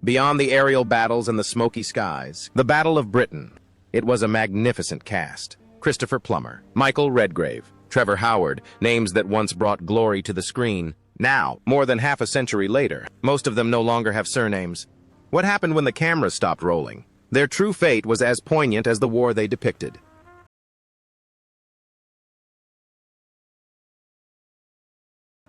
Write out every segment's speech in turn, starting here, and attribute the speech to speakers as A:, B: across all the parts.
A: Beyond the aerial battles and the smoky skies, the Battle of Britain. It was a magnificent cast. Christopher Plummer, Michael Redgrave, Trevor Howard, names that once brought glory to the screen. Now, more than half a century later, most of them no longer have surnames. What happened when the cameras stopped rolling? Their true fate was as poignant as the war they depicted.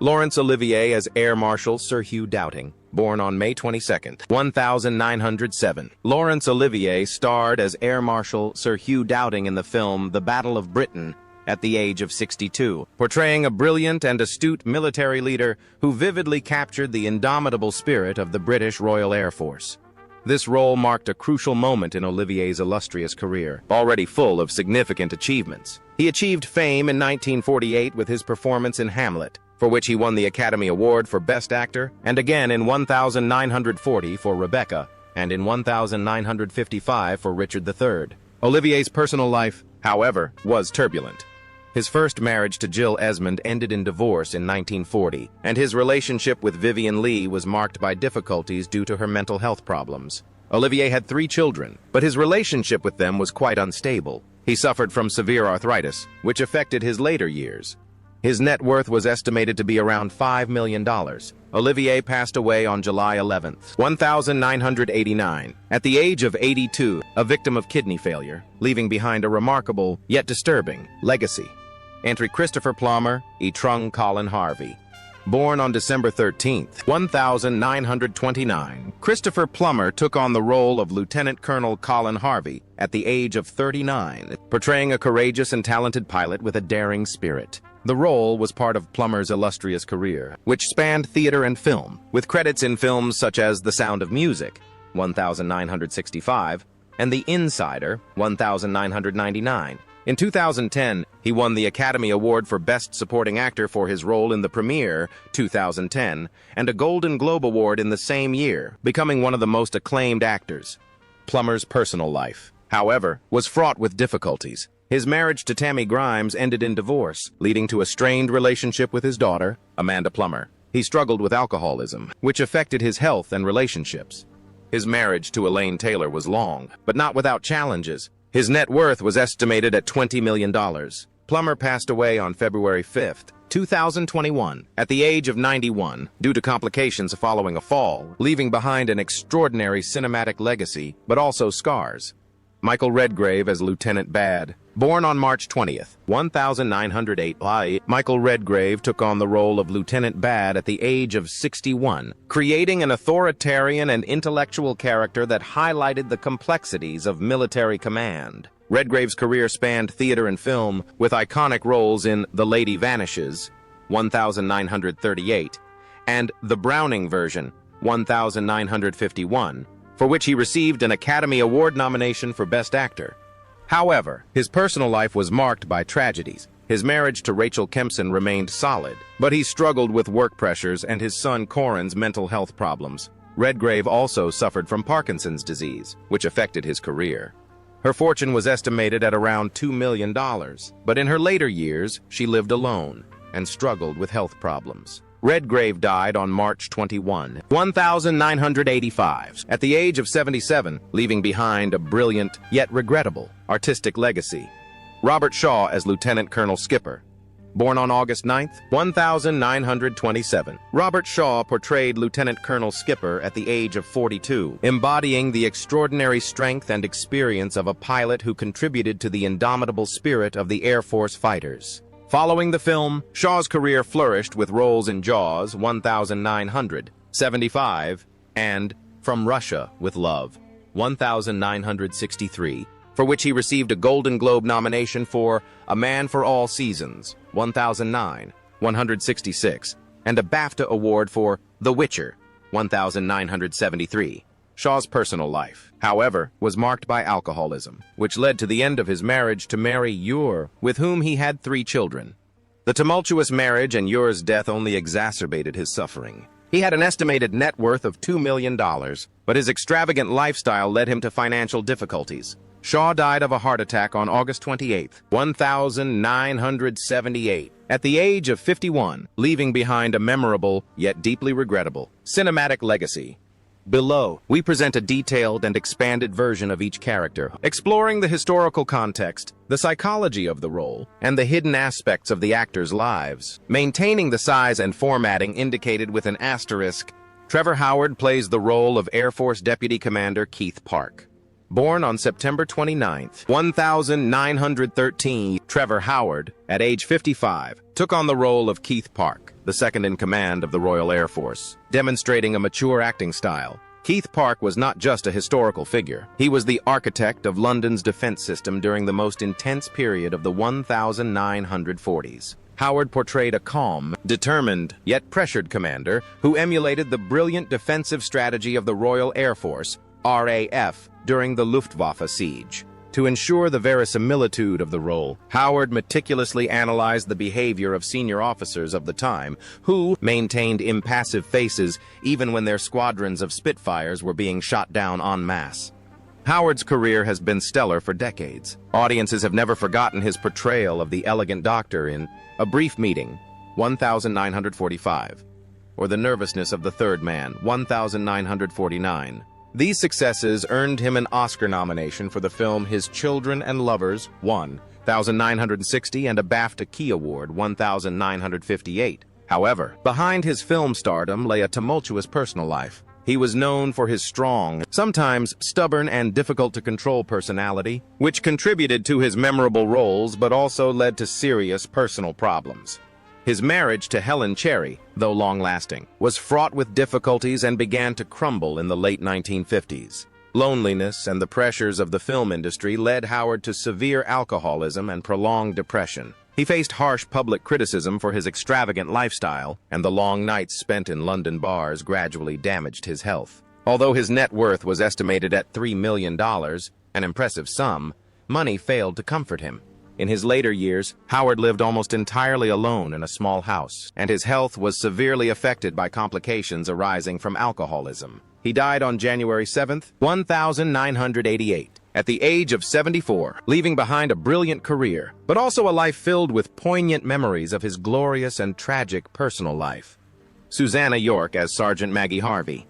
A: Laurence Olivier as Air Marshal Sir Hugh Dowding, born on May 22, 1907. Laurence Olivier starred as Air Marshal Sir Hugh Dowding in the film The Battle of Britain at the age of 62, portraying a brilliant and astute military leader who vividly captured the indomitable spirit of the British Royal Air Force. This role marked a crucial moment in Olivier's illustrious career, already full of significant achievements. He achieved fame in 1948 with his performance in Hamlet, for which he won the Academy Award for Best Actor, and again in 1940 for Rebecca, and in 1955 for Richard III. Olivier's personal life, however, was turbulent. His first marriage to Jill Esmond ended in divorce in 1940, and his relationship with Vivien Leigh was marked by difficulties due to her mental health problems. Olivier had 3 children, but his relationship with them was quite unstable. He suffered from severe arthritis, which affected his later years. His net worth was estimated to be around $5 million. Olivier passed away on July 11, 1989, at the age of 82, a victim of kidney failure, leaving behind a remarkable, yet disturbing, legacy. Entry: Christopher Plummer, Trung Colin Harvey. Born on December 13, 1929, Christopher Plummer took on the role of Lieutenant Colonel Colin Harvey at the age of 39, portraying a courageous and talented pilot with a daring spirit. The role was part of Plummer's illustrious career, which spanned theater and film, with credits in films such as The Sound of Music, 1965, and The Insider, 1999. In 2010, he won the Academy Award for Best Supporting Actor for his role in The Premiere, 2010, and a Golden Globe Award in the same year, becoming one of the most acclaimed actors. Plummer's personal life, however, was fraught with difficulties. His marriage to Tammy Grimes ended in divorce, leading to a strained relationship with his daughter, Amanda Plummer. He struggled with alcoholism, which affected his health and relationships. His marriage to Elaine Taylor was long, but not without challenges. His net worth was estimated at $20 million. Plummer passed away on February 5, 2021, at the age of 91, due to complications following a fall, leaving behind an extraordinary cinematic legacy, but also scars. Michael Redgrave as Lieutenant Bad. Born on March 20, 1908, Michael Redgrave took on the role of Lieutenant Bad at the age of 61, creating an authoritarian and intellectual character that highlighted the complexities of military command. Redgrave's career spanned theater and film, with iconic roles in The Lady Vanishes, 1938, and The Browning Version, 1951, for which he received an Academy Award nomination for Best Actor. However, his personal life was marked by tragedies. His marriage to Rachel Kempson remained solid, but he struggled with work pressures and his son Corin's mental health problems. Redgrave also suffered from Parkinson's disease, which affected his career. Her fortune was estimated at around $2 million, but in her later years, she lived alone and struggled with health problems. Redgrave died on March 21, 1985, at the age of 77, leaving behind a brilliant, yet regrettable, artistic legacy. Robert Shaw as Lieutenant Colonel Skipper. Born on August 9, 1927, Robert Shaw portrayed Lieutenant Colonel Skipper at the age of 42, embodying the extraordinary strength and experience of a pilot who contributed to the indomitable spirit of the Air Force fighters. Following the film, Shaw's career flourished with roles in Jaws 1975 and From Russia with Love 1963, for which he received a Golden Globe nomination for A Man for All Seasons 1009, 166, and a BAFTA award for The Witcher 1973. Shaw's personal life, however, was marked by alcoholism, which led to the end of his marriage to Mary Ure, with whom he had 3 children. The tumultuous marriage and Ure's death only exacerbated his suffering. He had an estimated net worth of $2 million, but his extravagant lifestyle led him to financial difficulties. Shaw died of a heart attack on August 28, 1978, at the age of 51, leaving behind a memorable, yet deeply regrettable, cinematic legacy. Below, we present a detailed and expanded version of each character, exploring the historical context, the psychology of the role, and the hidden aspects of the actors' lives. Maintaining the size and formatting indicated with an asterisk, Trevor Howard plays the role of Air Force Deputy Commander Keith Park. Born on September 29, 1913, Trevor Howard, at age 55, took on the role of Keith Park, the second in command of the Royal Air Force, demonstrating a mature acting style. Keith Park was not just a historical figure. He was the architect of London's defense system during the most intense period of the 1940s. Howard portrayed a calm, determined, yet pressured commander who emulated the brilliant defensive strategy of the Royal Air Force, RAF, during the Luftwaffe siege. To ensure the verisimilitude of the role, Howard meticulously analyzed the behavior of senior officers of the time, who maintained impassive faces even when their squadrons of Spitfires were being shot down en masse. Howard's career has been stellar for decades. Audiences have never forgotten his portrayal of the elegant doctor in A Brief Meeting, 1945, or the nervousness of the third man, 1949. These successes earned him an Oscar nomination for the film His Children and Lovers, 1960, and a BAFTA Key Award, 1958. However, behind his film stardom lay a tumultuous personal life. He was known for his strong, sometimes stubborn and difficult-to-control personality, which contributed to his memorable roles but also led to serious personal problems. His marriage to Helen Cherry, though long-lasting, was fraught with difficulties and began to crumble in the late 1950s. Loneliness and the pressures of the film industry led Howard to severe alcoholism and prolonged depression. He faced harsh public criticism for his extravagant lifestyle, and the long nights spent in London bars gradually damaged his health. Although his net worth was estimated at $3 million, an impressive sum, money failed to comfort him. In his later years, Howard lived almost entirely alone in a small house, and his health was severely affected by complications arising from alcoholism. He died on January 7, 1988, at the age of 74, leaving behind a brilliant career, but also a life filled with poignant memories of his glorious and tragic personal life. Susanna York as Sergeant Maggie Harvey.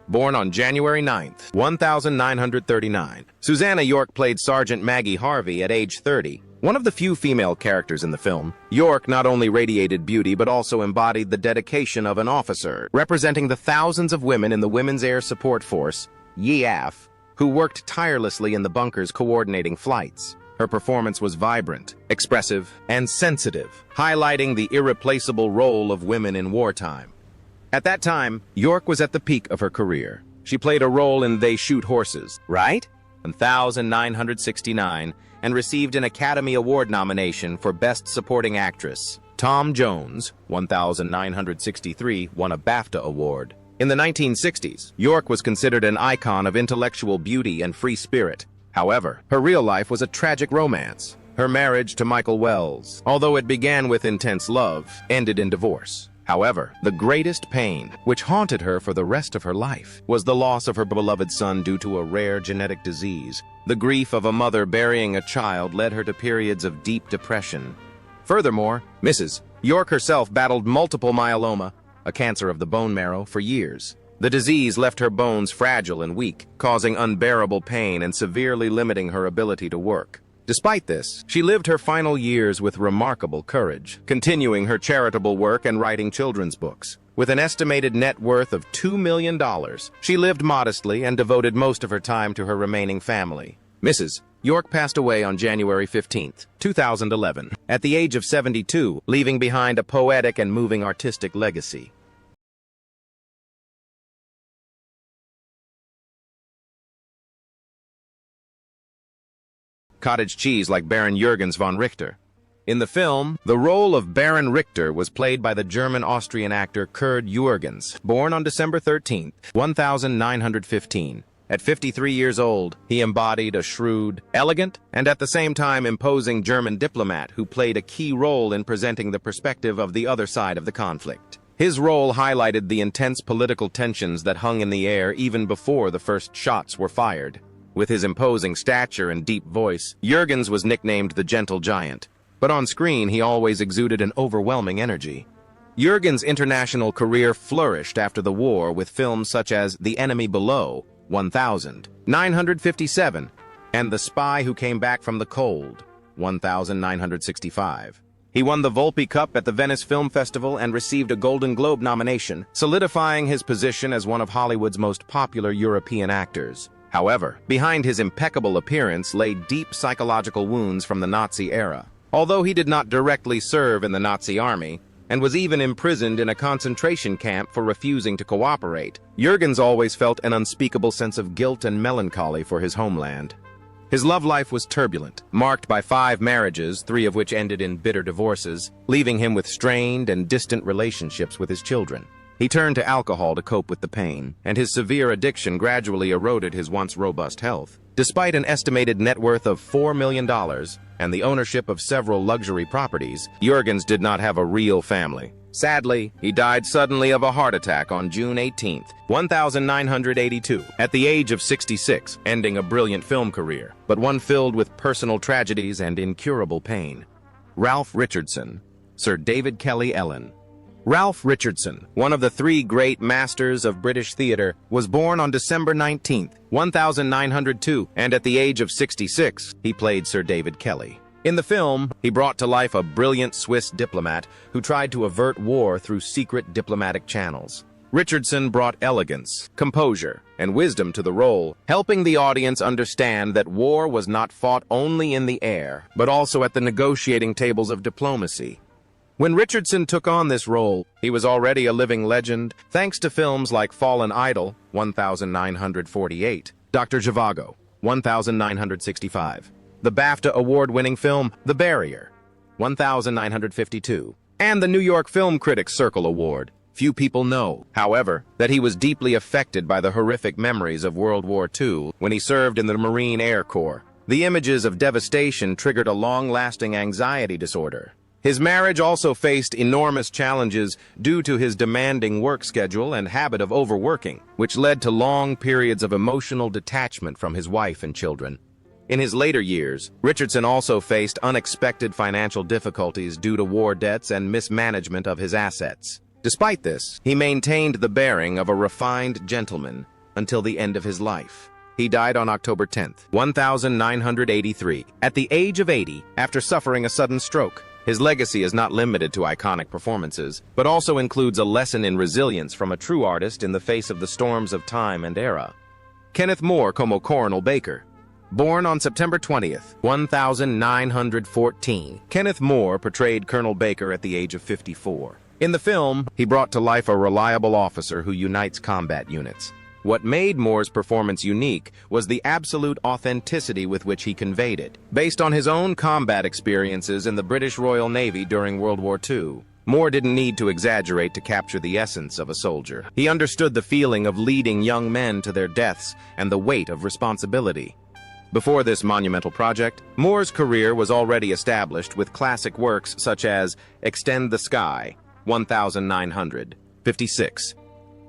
A: Born on January 9, 1939, Susanna York played Sergeant Maggie Harvey at age 30. One of the few female characters in the film, York not only radiated beauty but also embodied the dedication of an officer, representing the thousands of women in the Women's Air Support Force, YAF, who worked tirelessly in the bunkers coordinating flights. Her performance was vibrant, expressive, and sensitive, highlighting the irreplaceable role of women in wartime. At that time, York was at the peak of her career. She played a role in They Shoot Horses, right? 1969, and received an Academy Award nomination for Best Supporting Actress. Tom Jones, 1963, won a BAFTA award. In the 1960s, York was considered an icon of intellectual beauty and free spirit. However, her real life was a tragic romance. Her marriage to Michael Wells, although it began with intense love, ended in divorce. However, the greatest pain, which haunted her for the rest of her life, was the loss of her beloved son due to a rare genetic disease. The grief of a mother burying a child led her to periods of deep depression. Furthermore, Mrs. York herself battled multiple myeloma, a cancer of the bone marrow, for years. The disease left her bones fragile and weak, causing unbearable pain and severely limiting her ability to work. Despite this, she lived her final years with remarkable courage, continuing her charitable work and writing children's books. With an estimated net worth of $2 million, she lived modestly and devoted most of her time to her remaining family. Mrs. York passed away on January 15, 2011, at the age of 72, leaving behind a poetic and moving artistic legacy. Cottage cheese like Baron Jürgens von Richter. In the film, the role of Baron Richter was played by the German-Austrian actor Kurt Jürgens, born on December 13, 1915. At 53 years old, he embodied a shrewd, elegant, and at the same time imposing German diplomat who played a key role in presenting the perspective of the other side of the conflict. His role highlighted the intense political tensions that hung in the air even before the first shots were fired. With his imposing stature and deep voice, Jürgens was nicknamed the Gentle Giant, but on screen he always exuded an overwhelming energy. Jurgen's international career flourished after the war with films such as The Enemy Below, 1957, and The Spy Who Came Back from the Cold, 1965. He won the Volpi Cup at the Venice Film Festival and received a Golden Globe nomination, solidifying his position as one of Hollywood's most popular European actors. However, behind his impeccable appearance lay deep psychological wounds from the Nazi era. Although he did not directly serve in the Nazi army, and was even imprisoned in a concentration camp for refusing to cooperate, Jurgens always felt an unspeakable sense of guilt and melancholy for his homeland. His love life was turbulent, marked by 5 marriages, 3 of which ended in bitter divorces, leaving him with strained and distant relationships with his children. He turned to alcohol to cope with the pain, and his severe addiction gradually eroded his once robust health. Despite an estimated net worth of $4 million and the ownership of several luxury properties, Jurgens did not have a real family. Sadly, he died suddenly of a heart attack on June 18, 1982, at the age of 66, ending a brilliant film career, but one filled with personal tragedies and incurable pain. Ralph Richardson, Sir David Kelly Ellen. Ralph Richardson, one of the 3 great masters of British theatre, was born on December 19, 1902, and at the age of 66, he played Sir David Kelly. In the film, he brought to life a brilliant Swiss diplomat who tried to avert war through secret diplomatic channels. Richardson brought elegance, composure, and wisdom to the role, helping the audience understand that war was not fought only in the air, but also at the negotiating tables of diplomacy. When Richardson took on this role, he was already a living legend, thanks to films like Fallen Idol, 1948, Dr. Zhivago, 1965, the BAFTA award-winning film The Barrier, 1952, and the New York Film Critics Circle Award. Few people know, however, that he was deeply affected by the horrific memories of World War II when he served in the Marine Air Corps. The images of devastation triggered a long-lasting anxiety disorder. His marriage also faced enormous challenges due to his demanding work schedule and habit of overworking, which led to long periods of emotional detachment from his wife and children. In his later years, Richardson also faced unexpected financial difficulties due to war debts and mismanagement of his assets. Despite this, he maintained the bearing of a refined gentleman until the end of his life. He died on October 10, 1983, at the age of 80, after suffering a sudden stroke. His legacy is not limited to iconic performances, but also includes a lesson in resilience from a true artist in the face of the storms of time and era. Kenneth More como Colonel Baker. Born on September 20, 1914, Kenneth More portrayed Colonel Baker at the age of 54. In the film, he brought to life a reliable officer who unites combat units. What made Moore's performance unique was the absolute authenticity with which he conveyed it. Based on his own combat experiences in the British Royal Navy during World War II, Moore didn't need to exaggerate to capture the essence of a soldier. He understood the feeling of leading young men to their deaths and the weight of responsibility. Before this monumental project, Moore's career was already established with classic works such as Extend the Sky, 1956,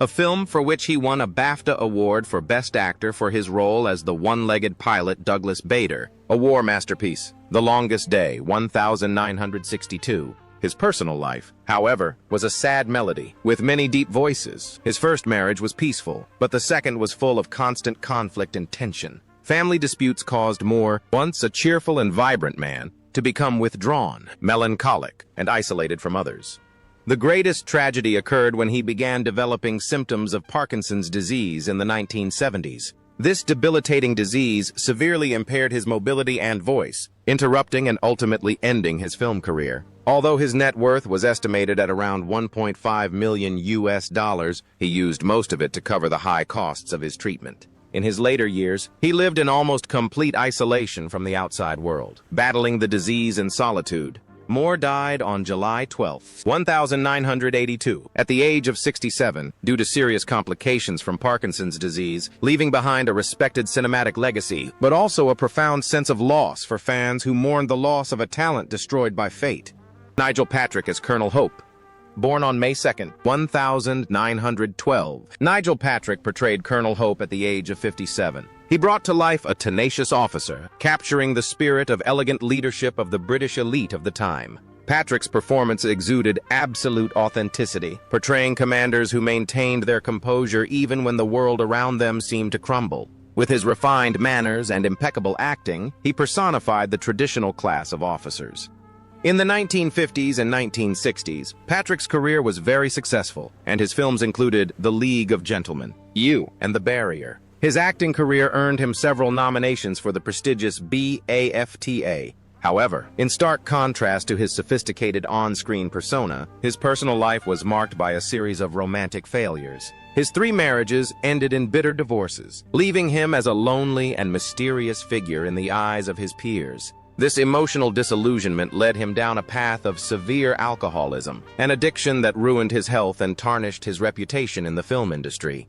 A: a film for which he won a BAFTA award for Best Actor for his role as the one-legged pilot Douglas Bader, a war masterpiece, The Longest Day, 1962. His personal life, however, was a sad melody, with many deep voices. His first marriage was peaceful, but the second was full of constant conflict and tension. Family disputes caused Moore, once a cheerful and vibrant man, to become withdrawn, melancholic, and isolated from others. The greatest tragedy occurred when he began developing symptoms of Parkinson's disease in the 1970s. This debilitating disease severely impaired his mobility and voice, interrupting and ultimately ending his film career. Although his net worth was estimated at around $1.5 million, he used most of it to cover the high costs of his treatment. In his later years, he lived in almost complete isolation from the outside world, battling the disease in solitude. Moore died on July 12, 1982, at the age of 67, due to serious complications from Parkinson's disease, leaving behind a respected cinematic legacy, but also a profound sense of loss for fans who mourned the loss of a talent destroyed by fate. Nigel Patrick as Colonel Hope. Born on May 2, 1912, Nigel Patrick portrayed Colonel Hope at the age of 57. He brought to life a tenacious officer, capturing the spirit of elegant leadership of the British elite of the time. Patrick's performance exuded absolute authenticity, portraying commanders who maintained their composure even when the world around them seemed to crumble. With his refined manners and impeccable acting, he personified the traditional class of officers. In the 1950s and 1960s, Patrick's career was very successful, and his films included The League of Gentlemen, You, and The Barrier. His acting career earned him several nominations for the prestigious BAFTA. However, in stark contrast to his sophisticated on-screen persona, his personal life was marked by a series of romantic failures. His 3 marriages ended in bitter divorces, leaving him as a lonely and mysterious figure in the eyes of his peers. This emotional disillusionment led him down a path of severe alcoholism, an addiction that ruined his health and tarnished his reputation in the film industry.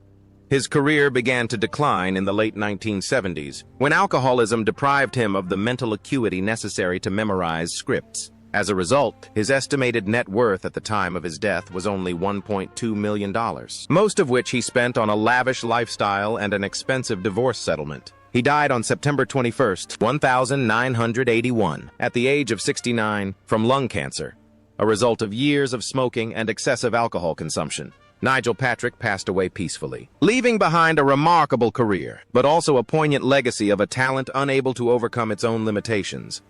A: His career began to decline in the late 1970s, when alcoholism deprived him of the mental acuity necessary to memorize scripts. As a result, his estimated net worth at the time of his death was only $1.2 million, most of which he spent on a lavish lifestyle and an expensive divorce settlement. He died on September 21, 1981, at the age of 69, from lung cancer, a result of years of smoking and excessive alcohol consumption. Nigel Patrick passed away peacefully, leaving behind a remarkable career, but also a poignant legacy of a talent unable to overcome its own limitations.